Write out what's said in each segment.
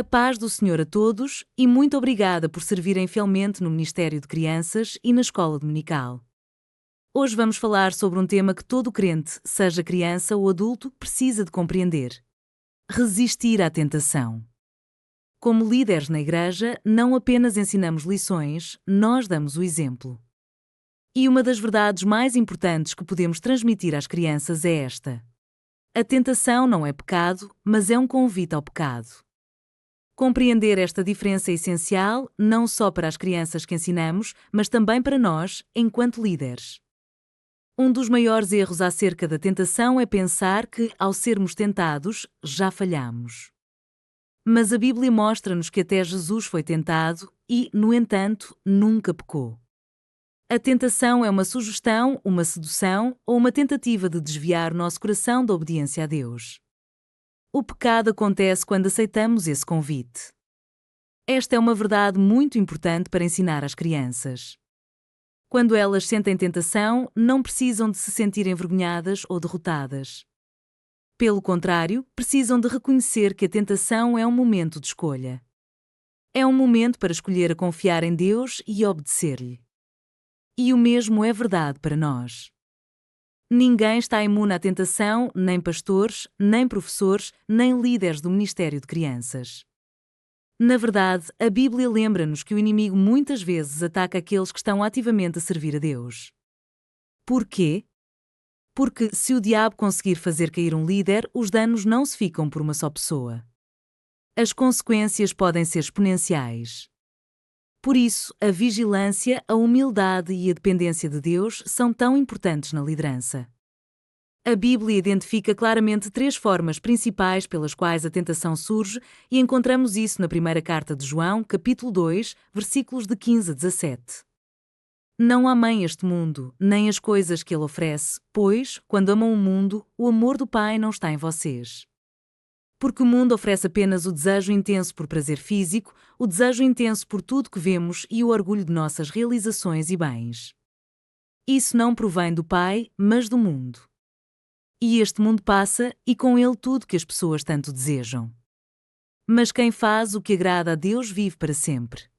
A paz do Senhor a todos e muito obrigada por servirem fielmente no Ministério de Crianças e na Escola Dominical. Hoje vamos falar sobre um tema que todo crente, seja criança ou adulto, precisa de compreender: resistir à tentação. Como líderes na igreja, não apenas ensinamos lições, nós damos o exemplo. E uma das verdades mais importantes que podemos transmitir às crianças é esta: a tentação não é pecado, mas é um convite ao pecado. Compreender esta diferença é essencial, não só para as crianças que ensinamos, mas também para nós, enquanto líderes. Um dos maiores erros acerca da tentação é pensar que, ao sermos tentados, já falhamos. Mas a Bíblia mostra-nos que até Jesus foi tentado e, no entanto, nunca pecou. A tentação é uma sugestão, uma sedução ou uma tentativa de desviar o nosso coração da obediência a Deus. O pecado acontece quando aceitamos esse convite. Esta é uma verdade muito importante para ensinar às crianças. Quando elas sentem tentação, não precisam de se sentir envergonhadas ou derrotadas. Pelo contrário, precisam de reconhecer que a tentação é um momento de escolha. É um momento para escolher a confiar em Deus e obedecer-lhe. E o mesmo é verdade para nós. Ninguém está imune à tentação, nem pastores, nem professores, nem líderes do Ministério de Crianças. Na verdade, a Bíblia lembra-nos que o inimigo muitas vezes ataca aqueles que estão ativamente a servir a Deus. Por quê? Porque se o diabo conseguir fazer cair um líder, os danos não se ficam por uma só pessoa. As consequências podem ser exponenciais. Por isso, a vigilância, a humildade e a dependência de Deus são tão importantes na liderança. A Bíblia identifica claramente 3 formas principais pelas quais a tentação surge e encontramos isso na primeira carta de João, capítulo 2, versículos de 15 a 17. Não amem este mundo, nem as coisas que ele oferece, pois, quando amam o mundo, o amor do Pai não está em vocês. Porque o mundo oferece apenas o desejo intenso por prazer físico, o desejo intenso por tudo que vemos e o orgulho de nossas realizações e bens. Isso não provém do Pai, mas do mundo. E este mundo passa, e com ele tudo que as pessoas tanto desejam. Mas quem faz o que agrada a Deus vive para sempre.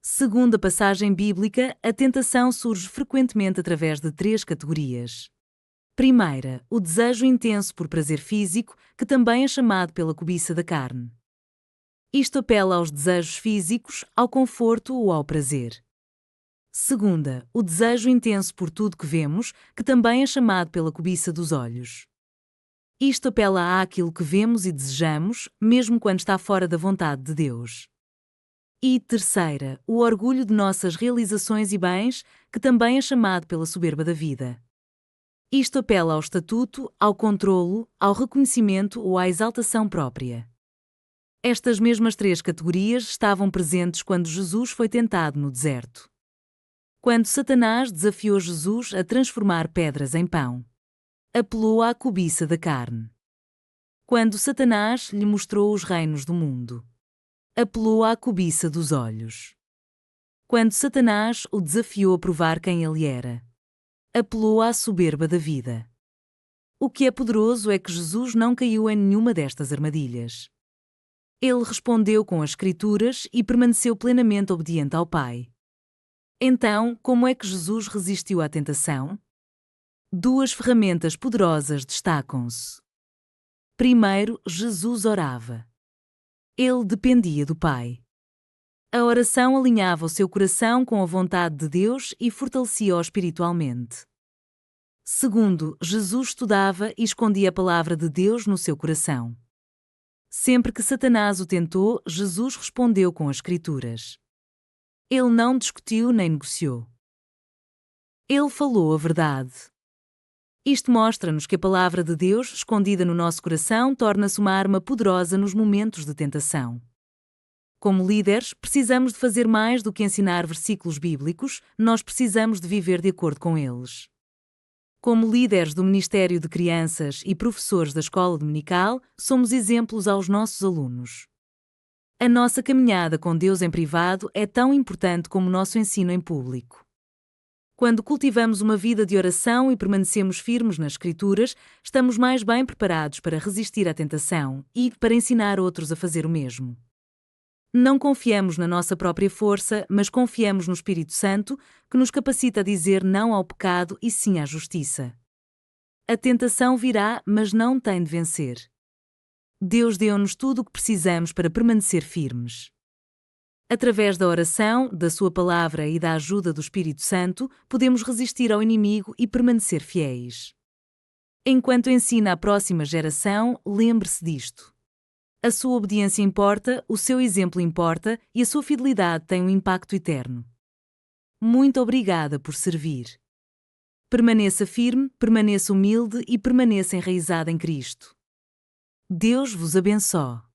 Segundo a passagem bíblica, a tentação surge frequentemente através de 3 categorias. Primeira, o desejo intenso por prazer físico, que também é chamado pela cobiça da carne. Isto apela aos desejos físicos, ao conforto ou ao prazer. Segunda, o desejo intenso por tudo que vemos, que também é chamado pela cobiça dos olhos. Isto apela àquilo que vemos e desejamos, mesmo quando está fora da vontade de Deus. E terceira, o orgulho de nossas realizações e bens, que também é chamado pela soberba da vida. Isto apela ao estatuto, ao controlo, ao reconhecimento ou à exaltação própria. Estas mesmas 3 categorias estavam presentes quando Jesus foi tentado no deserto. Quando Satanás desafiou Jesus a transformar pedras em pão, apelou à cobiça da carne. Quando Satanás lhe mostrou os reinos do mundo, apelou à cobiça dos olhos. Quando Satanás o desafiou a provar quem ele era, apelou à soberba da vida. O que é poderoso é que Jesus não caiu em nenhuma destas armadilhas. Ele respondeu com as Escrituras e permaneceu plenamente obediente ao Pai. Então, como é que Jesus resistiu à tentação? 2 ferramentas poderosas destacam-se. Primeiro, Jesus orava. Ele dependia do Pai. A oração alinhava o seu coração com a vontade de Deus e fortalecia-o espiritualmente. Segundo, Jesus estudava e escondia a palavra de Deus no seu coração. Sempre que Satanás o tentou, Jesus respondeu com as Escrituras. Ele não discutiu nem negociou. Ele falou a verdade. Isto mostra-nos que a palavra de Deus, escondida no nosso coração, torna-se uma arma poderosa nos momentos de tentação. Como líderes, precisamos de fazer mais do que ensinar versículos bíblicos, nós precisamos de viver de acordo com eles. Como líderes do Ministério de Crianças e professores da Escola Dominical, somos exemplos aos nossos alunos. A nossa caminhada com Deus em privado é tão importante como o nosso ensino em público. Quando cultivamos uma vida de oração e permanecemos firmes nas Escrituras, estamos mais bem preparados para resistir à tentação e para ensinar outros a fazer o mesmo. Não confiamos na nossa própria força, mas confiamos no Espírito Santo, que nos capacita a dizer não ao pecado e sim à justiça. A tentação virá, mas não tem de vencer. Deus deu-nos tudo o que precisamos para permanecer firmes. Através da oração, da Sua palavra e da ajuda do Espírito Santo, podemos resistir ao inimigo e permanecer fiéis. Enquanto ensina à próxima geração, lembre-se disto. A sua obediência importa, o seu exemplo importa e a sua fidelidade tem um impacto eterno. Muito obrigada por servir. Permaneça firme, permaneça humilde e permaneça enraizada em Cristo. Deus vos abençoe.